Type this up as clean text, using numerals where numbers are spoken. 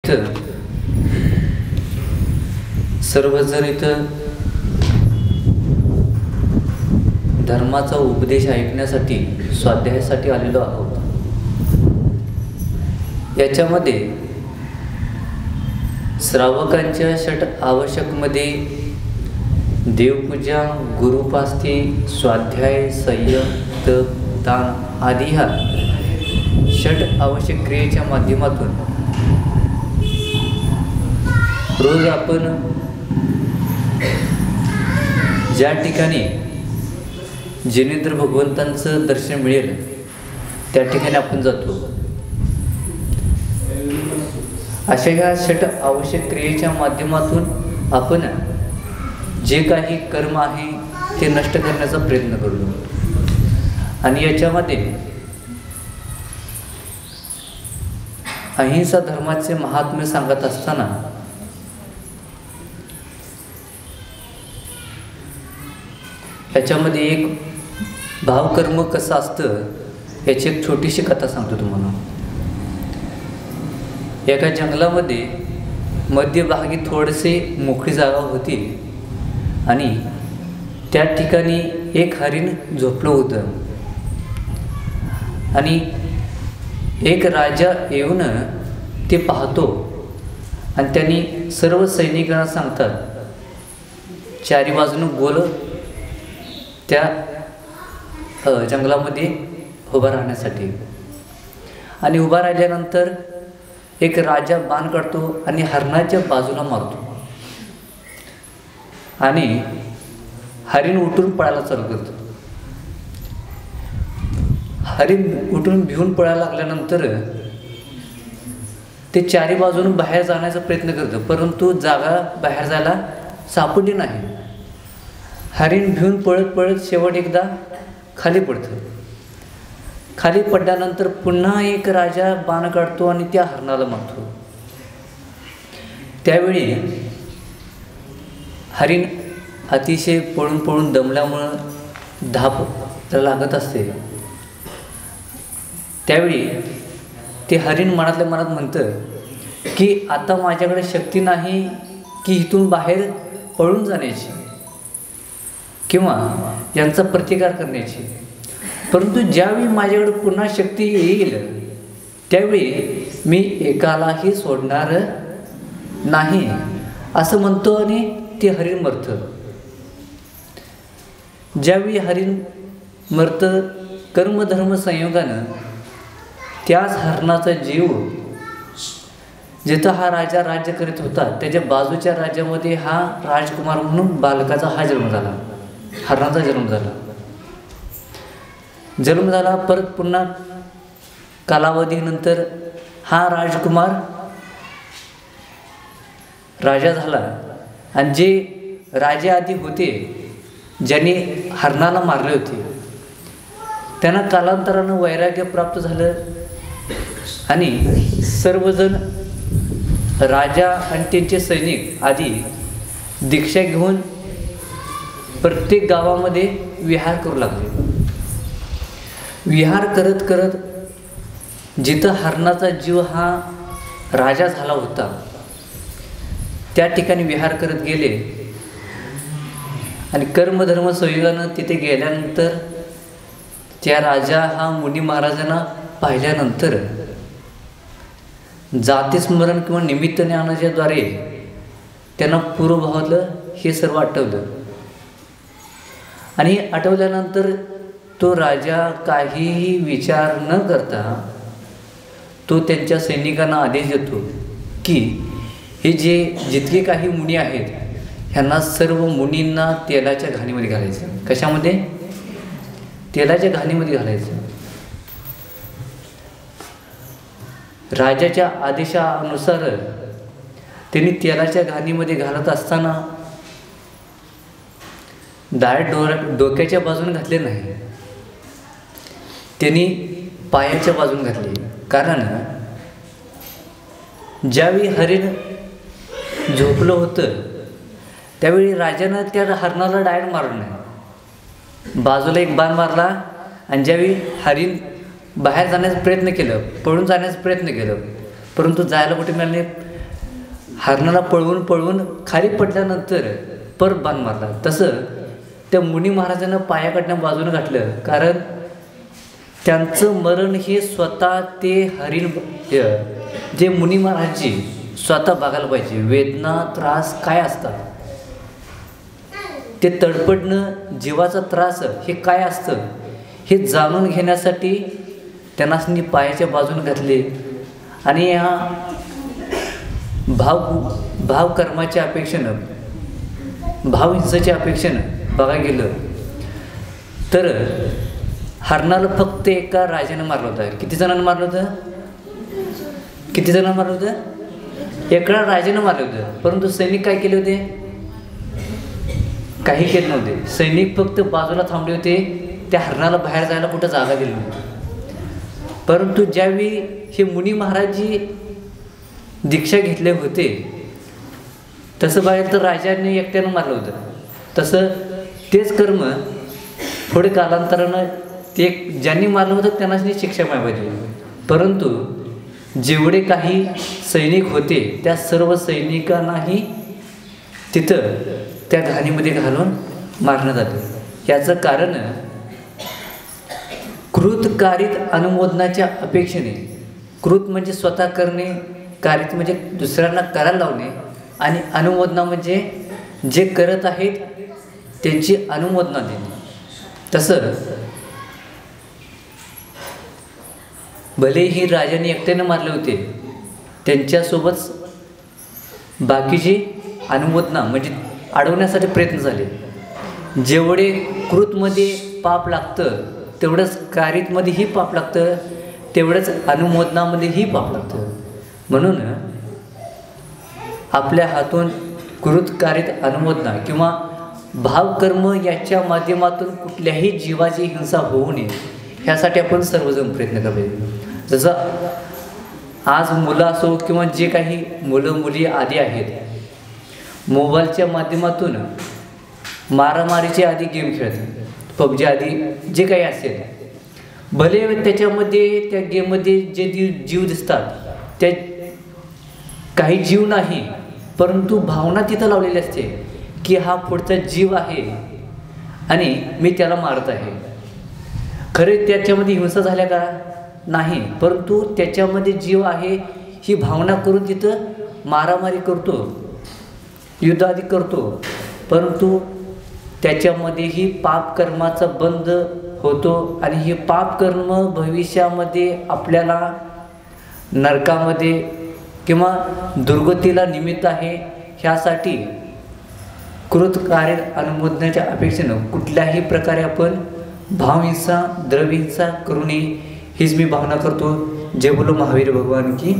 इथं सर्वजण इथं धर्माचा उपदेश ऐकण्यासाठी स्वाध्यायासाठी आलेलो आहोत. याच्यामध्ये श्रावकांच्या षट आवश्यकमध्ये देवपूजा, गुरुपास्थी, स्वाध्याय, संयम, तप, दान आदी ह्या षट आवश्यक क्रियेच्या माध्यमातून रोज आपण ज्या ठिकाणी जिनेंद्र भगवंतांचं दर्शन मिळेल त्या ठिकाणी आपण जातो. अशा ह्या षट आवश्यक क्रियेच्या माध्यमातून आपण जे काही कर्म आहे ते नष्ट करण्याचा प्रयत्न करतो. आणि याच्यामध्ये अहिंसा धर्माचे महात्म्य सांगत असताना याच्यामध्ये एक भावकर्म कसं असतं याची एक छोटीशी कथा सांगतो तुम्हाला. एका जंगलामध्ये मध्यभागी थोडेसे मोकळी जागा होती आणि त्या ठिकाणी एक हरिण झोपलं होतं. आणि एक राजा येऊन ते पाहतो आणि त्यांनी सर्व सैनिकांना सांगतात चारी बाजूनं गोल त्या जंगलामध्ये उभा राहण्यासाठी. आणि उभा राहिल्यानंतर एक राजा बाण काढतो आणि हरणाच्या बाजूला मारतो आणि हरिण उठून पळायला चालू करतो. हरिण उठून भिवून पळायला लागल्यानंतर ते चारी बाजून बाहेर जाण्याचा प्रयत्न करतं, परंतु जागा बाहेर जायला सापडली नाही. हरिण भिवून पळत पळत शेवट एकदा खाली पडतं. खाली पडल्यानंतर पुन्हा एक राजा बाण काढतो आणि त्या हरणाला मारतो. त्यावेळी हरिण अतिशय पळून पळून दमल्यामुळं धाप त्याला लागत असते. त्यावेळी ते हरिण मनातल्या मनात म्हणतं की आता माझ्याकडे शक्ती नाही की इथून बाहेर पळून जाण्याची किंवा यांचा प्रतिकार करण्याची, परंतु ज्यावेळी माझ्याकडे पुन्हा शक्ती येईल त्यावेळी मी एकालाही सोडणार नाही असं म्हणतो आणि ते हरिण मरतं. ज्यावेळी हरिण मरतं कर्मधर्म संयोगानं त्याच हरणाचा जीव जिथं हा राजा राज्य करीत होता त्याच्या बाजूच्या राज्यामध्ये हा राजकुमार म्हणून बालकाचा हा जन्म झाला, हरणाचा जन्म झाला. परत पुन्हा कालावधीनंतर हा राजकुमार राजा झाला आणि जे राजे आधी होते ज्यांनी हरणाला मारले होते त्यांना कालांतरानं वैराग्य प्राप्त झालं आणि सर्वजण राजा आणि त्यांचे सैनिक आधी दीक्षा घेऊन प्रत्येक गावामध्ये विहार करू लागले. विहार करत करत जिथं हरणाचा जीव हा राजा झाला होता त्या ठिकाणी विहार करत गेले आणि कर्मधर्म संयोगानं तिथे गेल्यानंतर त्या राजा हा मुनी महाराजांना पाहिल्यानंतर जातीस्मरण किंवा निमित्त ज्ञानाच्या द्वारे त्यांना पूर्वभावातलं हे सर्व आठवलं. आणि आठवल्यानंतर तो राजा काहीही विचार न करता तो त्यांच्या सैनिकांना आदेश देतो की हे जितके काही मुनी आहेत ह्यांना सर्व मुनींना तेलाच्या घाणीमध्ये घालायचं. कशामध्ये? तेलाच्या घाणीमध्ये घालायचं. राजाच्या आदेशानुसार त्यांनी तेलाच्या घाणीमध्ये घालत असताना डायरेक्ट डोक्याच्या बाजूने घातले नाही, त्यांनी पायाच्या बाजून घातले. कारण ज्यावेळी हरिण झोपलं होतं त्यावेळी राजानं त्या हरणाला डायरेक्ट मारलं नाही, बाजूला एक बाण मारला आणि ज्यावेळी हरिण बाहेर जाण्याचा प्रयत्न केलं, पळून जाण्याचा प्रयत्न केलं, परंतु जायला कुठे मिळाले, हरणाला पळवून पळवून खाली पडल्यानंतर परत बाण मारला. तसं त्या मुनी महाराजांना पायाकडनं बाजूनं घातलं, कारण त्यांचं मरण हे स्वतः ते हरिण जे मुनी महाराजजी स्वतः बघायला पाहिजे. वेदना त्रास काय असतात, ते तडपडणं, जीवाचा त्रास हे काय असतं हे जाणून घेण्यासाठी त्यांना पायाच्या बाजून घातले. आणि ह्या भावकर्माच्या अपेक्षेनं, भावहिंसेच्या अपेक्षेनं बघायला गेलं तर हरणाला फक्त एका राजाने मारलं होतं. किती जणांना मारलं होतं? किती जणांना मारलं होतं? एका राजाने मारलं होतं. परंतु सैनिक काय केले होते? काही केले नव्हते. सैनिक फक्त बाजूला थांबले होते. त्या हरणाला बाहेर जायला कुठं जागा दिली नव्हती. परंतु ज्यावेळी हे मुनी महाराजजी दीक्षा घेतले होते, तसं बाहेर तर राजाने एकट्यानं मारलं होतं. तसं तेच कर्म थोडे कालांतरानं ते ज्यांनी मारलं होतं त्यांनाच शिक्षा मिळाली. परंतु जेवढे काही सैनिक होते त्या सर्व सैनिकांनाही तिथं त्या घाणीमध्ये घालून मारण्यात आलं. याचं कारण कृतकारित अनुमोदनाच्या अपेक्षेने. कृत म्हणजे स्वतः करणे, कारित म्हणजे दुसऱ्यांना करायला लावणे, आणि अनुमोदना म्हणजे जे करत आहेत त्यांची अनुमोदना देणे. तसं भलेही राजाने एकट्याने मारले होते, त्यांच्यासोबत बाकीची अनुमोदना म्हणजे अडवण्यासाठी प्रयत्न झाले. जेवढे कृतमध्ये पाप लागतं तेवढंच कारितमध्येही पाप लागतं, तेवढंच अनुमोदनामध्येही पाप लागतं. म्हणून आपल्या हातून कृतकारित अनुमोदना किंवा भावकर्म याच्या माध्यमातून कुठल्याही जीवाची हिंसा होऊ नये ह्यासाठी आपण सर्वजण प्रयत्न करावे. जसं आज मुलं असो किंवा जे काही मुलं मुली आदी आहेत, मोबाईलच्या माध्यमातून मारामारीचे आधी गेम खेळतात, पबजी आदी जे काही असेल. भले त्याच्यामध्ये त्या गेममध्ये जे जीव दिसतात त्या काही जीव नाही, परंतु भावना तिथं लावलेली असते की हा पुढचा जीव आहे आणि मी त्याला मारत आहे. खरे त्याच्यामध्ये हिंसा झाल्या का? नाही, परंतु त्याच्यामध्ये जीव आहे ही भावना करून तिथं मारामारी करतो, युद्ध आदी करतो. परंतु त्याच्यामध्येही पापकर्माचा बंध होतो आणि हे पापकर्म भविष्यामध्ये आपल्याला नरकामध्ये किंवा दुर्गतीला निमित्त आहे. ह्यासाठी कृतकार्य अनुमोदनाच्या अपेक्षेनं कुठल्याही प्रकारे आपण भावहिंसा, द्रव्यहिंसा करू नये हीच मी भावना करतो. जय बोलो महावीर भगवान की.